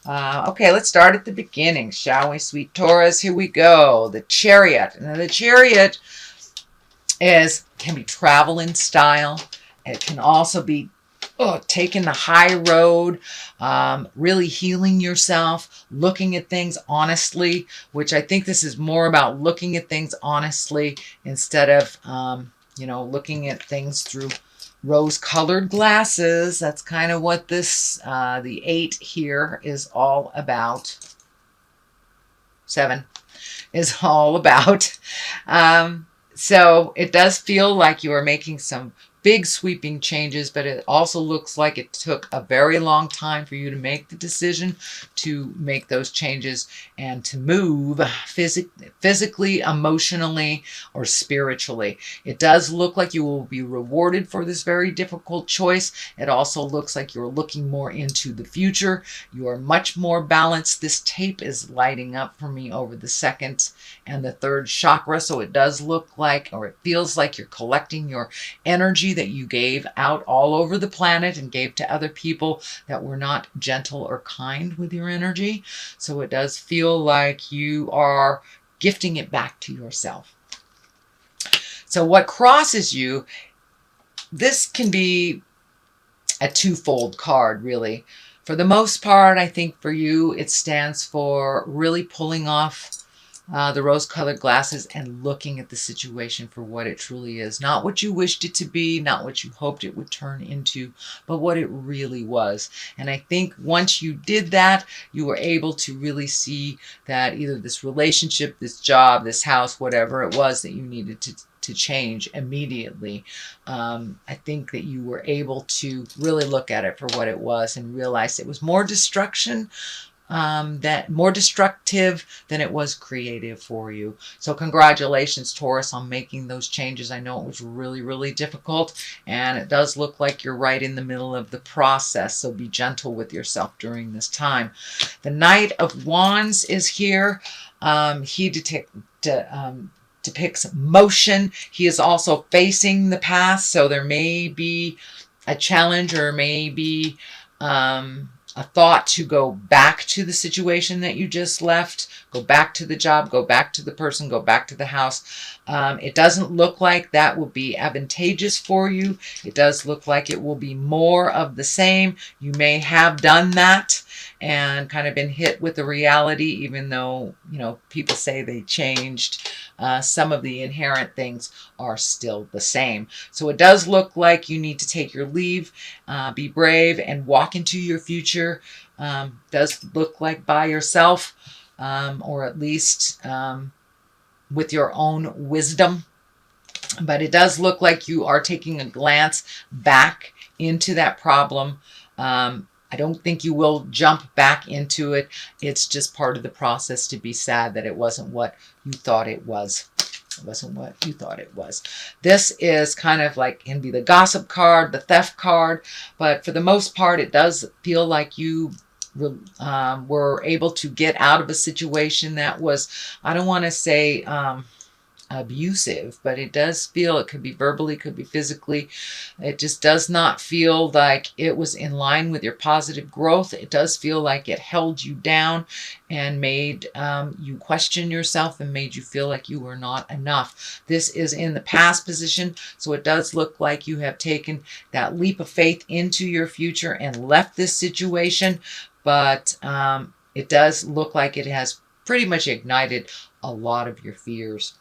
Okay, let's start at the beginning, shall we, sweet Taurus? Here we go. The Chariot. Now, the Chariot can be travel in style. It can also be taking the high road, really healing yourself, looking at things honestly, which I think this is more about looking at things honestly instead of, looking at things through rose-colored glasses. That's kind of what this, the 8 here is all about. 7 is all about. So it does feel like you are making some big sweeping changes, but it also looks like it took a very long time for you to make the decision to make those changes and to move physically, emotionally, or spiritually. It does look like you will be rewarded for this very difficult choice. It also looks like you're looking more into the future. You are much more balanced. This tape is lighting up for me over the second and the third chakra, so it does look like, or it feels like, you're collecting your energy that you gave out all over the planet and gave to other people that were not gentle or kind with your energy. So it does feel like you are gifting it back to yourself. So what crosses you, this can be a twofold card, really. For the most part, I think for you, it stands for really pulling off the rose-colored glasses and looking at the situation for what it truly is. Not what you wished it to be, not what you hoped it would turn into, but what it really was. And I think once you did that, you were able to really see that either this relationship, this job, this house, whatever it was that you needed to change immediately. I think that you were able to really look at it for what it was and realize it was more destruction, that more destructive than it was creative for you. So congratulations, Taurus, on making those changes. I know it was really, really difficult, and it does look like you're right in the middle of the process. So be gentle with yourself during this time. The Knight of Wands is here. He depicts motion. He is also facing the past, so there may be a challenge or maybe a thought to go back to the situation that you just left, go back to the job, go back to the person, go back to the house. It doesn't look like that will be advantageous for you. It does look like it will be more of the same. You may have done that and kind of been hit with the reality, even though, people say they changed. Some of the inherent things are still the same. So it does look like you need to take your leave, be brave, and walk into your future. Does look like by yourself, or at least with your own wisdom. But it does look like you are taking a glance back into that problem. I don't think you will jump back into it. It's just part of the process to be sad that it wasn't what you thought it was. It wasn't what you thought it was. This is kind of like, can be the gossip card, the theft card, but for the most part, it does feel like you were able to get out of a situation that was, I don't want to say abusive, but it does feel, it could be verbally, could be physically. It just does not feel like it was in line with your positive growth. It does feel like it held you down and made you question yourself and made you feel like you were not enough. This is in the past position, so it does look like you have taken that leap of faith into your future and left this situation, but it does look like it has pretty much ignited a lot of your fears.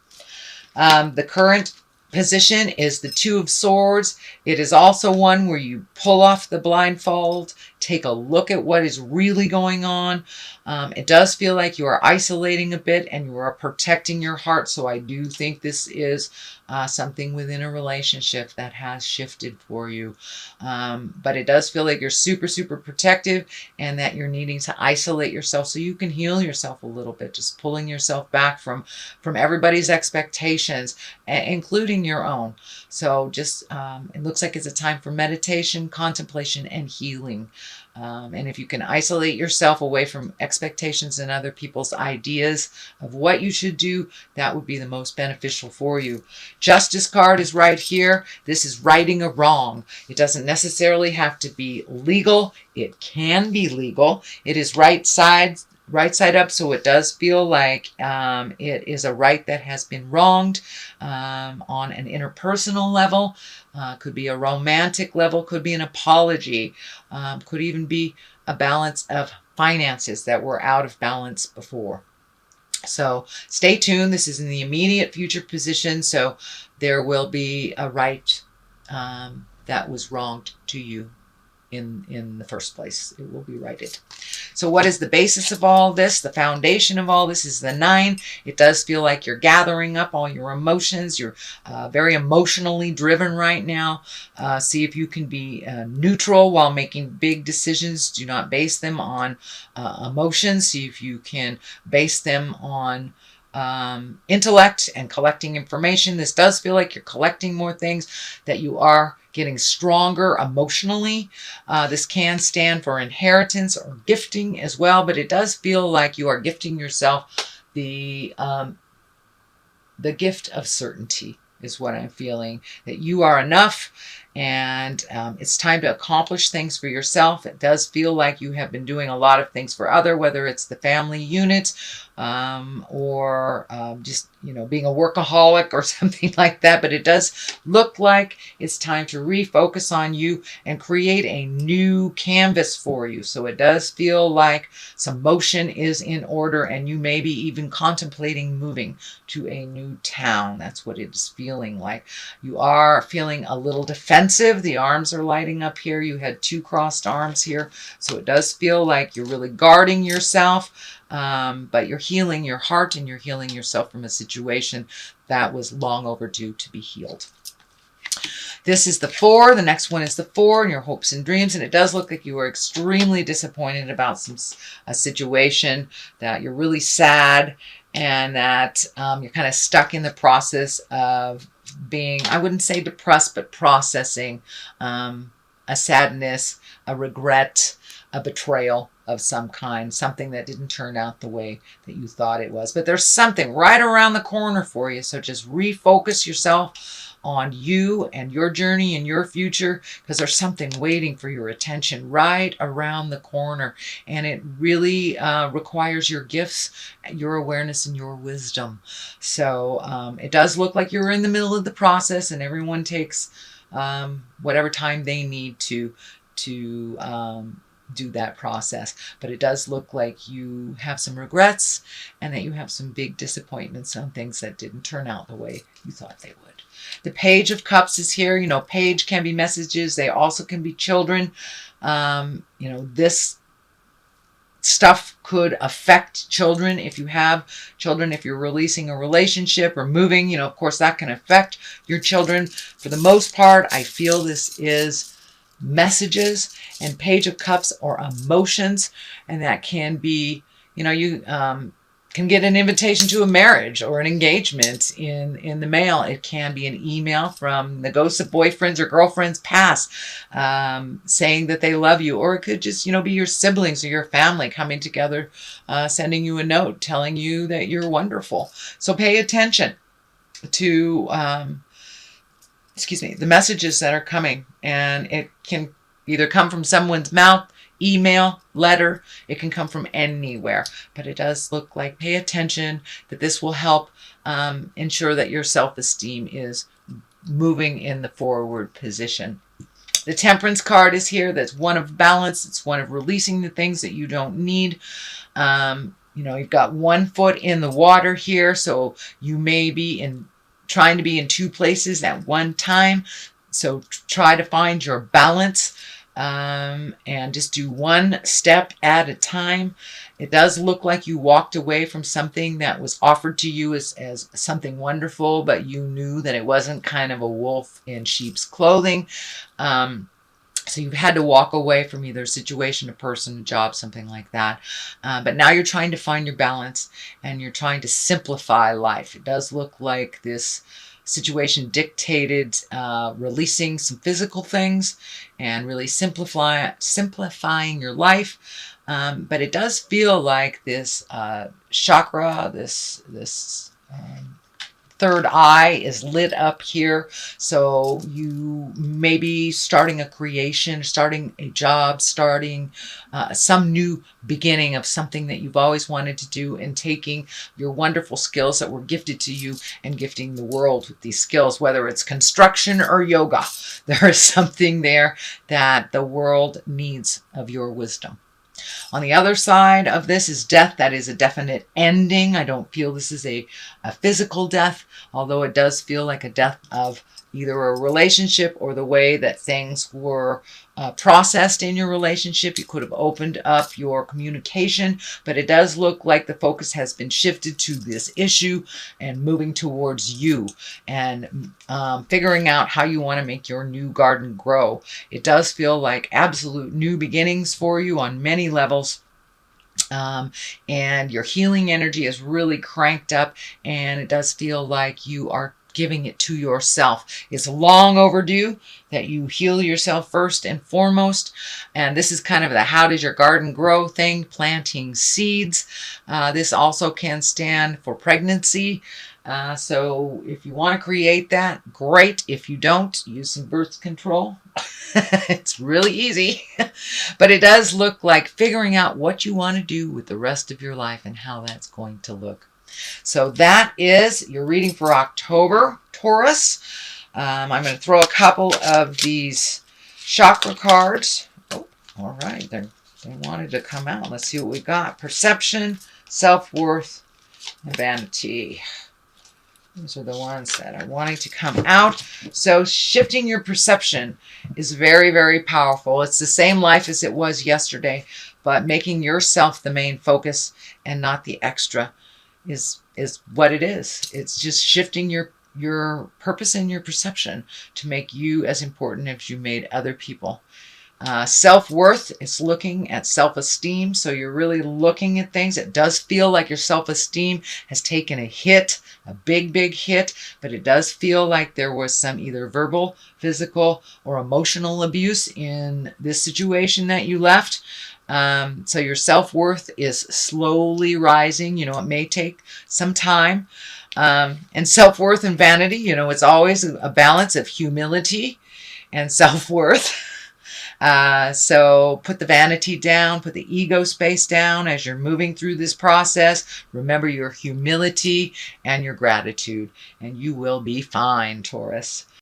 The current position is the Two of Swords. It is also one where you pull off the blindfold, take a look at what is really going on. It does feel like you are isolating a bit and you are protecting your heart. So I do think this is something within a relationship that has shifted for you. But it does feel like you're super, super protective and that you're needing to isolate yourself so you can heal yourself a little bit, just pulling yourself back from everybody's expectations, including your own. So just, it looks like it's a time for meditation, contemplation, and healing. And if you can isolate yourself away from expectations and other people's ideas of what you should do, that would be the most beneficial for you. Justice card is right here. This is righting a wrong. It doesn't necessarily have to be legal. It can be legal. It is right side up, so it does feel like it is a right that has been wronged on an interpersonal level. Could be a romantic level, could be an apology, could even be a balance of finances that were out of balance before. So stay tuned. This is in the immediate future position, so there will be a right that was wronged to you in the first place. It will be righted. So what is the basis of all this? The foundation of all this is the 9. It does feel like you're gathering up all your emotions. You're very emotionally driven right now. See if you can be neutral while making big decisions. Do not base them on emotions. See if you can base them on intellect and collecting information. This does feel like you're collecting more things, that you are getting stronger emotionally. This can stand for inheritance or gifting as well, but it does feel like you are gifting yourself the gift of certainty is what I'm feeling, that you are enough, and it's time to accomplish things for yourself. It does feel like you have been doing a lot of things for other, whether it's the family unit or just, being a workaholic or something like that. But it does look like it's time to refocus on you and create a new canvas for you. So it does feel like some motion is in order, and you may be even contemplating moving to a new town. That's what it is feeling like. You are feeling a little defensive. The arms are lighting up here. You had 2 crossed arms here. So it does feel like you're really guarding yourself, but you're healing your heart and you're healing yourself from a situation that was long overdue to be healed. This is the 4. The next one is the 4 and your hopes and dreams. And it does look like you are extremely disappointed about a situation, that you're really sad, and that you're kind of stuck in the process of being, I wouldn't say depressed, but processing a sadness, a regret, a betrayal of some kind, something that didn't turn out the way that you thought it was. But there's something right around the corner for you. So just refocus yourself on you and your journey and your future, because there's something waiting for your attention right around the corner. And it really requires your gifts, your awareness, and your wisdom. So it does look like you're in the middle of the process, and everyone takes whatever time they need to do that process. But it does look like you have some regrets, and that you have some big disappointments on things that didn't turn out the way you thought they would. The Page of Cups is here. Page can be messages. They also can be children. This stuff could affect children. If you have children, if you're releasing a relationship or moving, of course that can affect your children. For the most part, I feel this is messages, and Page of Cups or emotions, and that can be, you can get an invitation to a marriage or an engagement in the mail. It can be an email from the ghosts of boyfriends or girlfriends past, saying that they love you. Or it could just, be your siblings or your family coming together, sending you a note telling you that you're wonderful. So pay attention to, the messages that are coming. And it can either come from someone's mouth, email, letter. It can come from anywhere, but it does look like, pay attention, that this will help ensure that your self-esteem is moving in the forward position. The Temperance card is here. That's one of balance. It's one of releasing the things that you don't need. You've got 1 foot in the water here, so you may be trying to be in 2 places at one time. So try to find your balance. And just do 1 step at a time. It does look like you walked away from something that was offered to you as something wonderful, but you knew that it wasn't kind of a wolf in sheep's clothing. So you've had to walk away from either a situation, a person, a job, something like that. But now you're trying to find your balance, and you're trying to simplify life. It does look like this situation dictated releasing some physical things and really simplifying your life. But it does feel like this chakra, this third eye is lit up here. So you may be starting a creation, starting a job, starting some new beginning of something that you've always wanted to do, and taking your wonderful skills that were gifted to you and gifting the world with these skills, whether it's construction or yoga. There is something there that the world needs of your wisdom. On the other side of this is death. That is a definite ending. I don't feel this is a physical death, although it does feel like a death of either a relationship or the way that things were processed in your relationship. You could have opened up your communication, but it does look like the focus has been shifted to this issue and moving towards you and figuring out how you want to make your new garden grow. It does feel like absolute new beginnings for you on many levels. And your healing energy is really cranked up, and it does feel like you are giving it to yourself. It's long overdue that you heal yourself first and foremost. And this is kind of the how does your garden grow thing, planting seeds. This also can stand for pregnancy. So if you want to create that, great. If you don't, use some birth control. It's really easy. But it does look like figuring out what you want to do with the rest of your life and how that's going to look. So that is your reading for October, Taurus. I'm going to throw a couple of these chakra cards. Oh, all right. They wanted to come out. Let's see what we got. Perception, self-worth, and vanity. These are the ones that are wanting to come out. So shifting your perception is very, very powerful. It's the same life as it was yesterday, but making yourself the main focus and not the extra is what it is. It's just shifting your purpose and your perception to make you as important as you made other people. Self-worth is looking at self-esteem. So you're really looking at things. It does feel like your self-esteem has taken a hit, a big, big hit, but it does feel like there was some either verbal, physical, or emotional abuse in this situation that you left. So your self-worth is slowly rising. You know, it may take some time. And self-worth and vanity, you know, it's always a balance of humility and self-worth. So put the vanity down, put the ego space down as you're moving through this process. Remember your humility and your gratitude, and you will be fine, Taurus.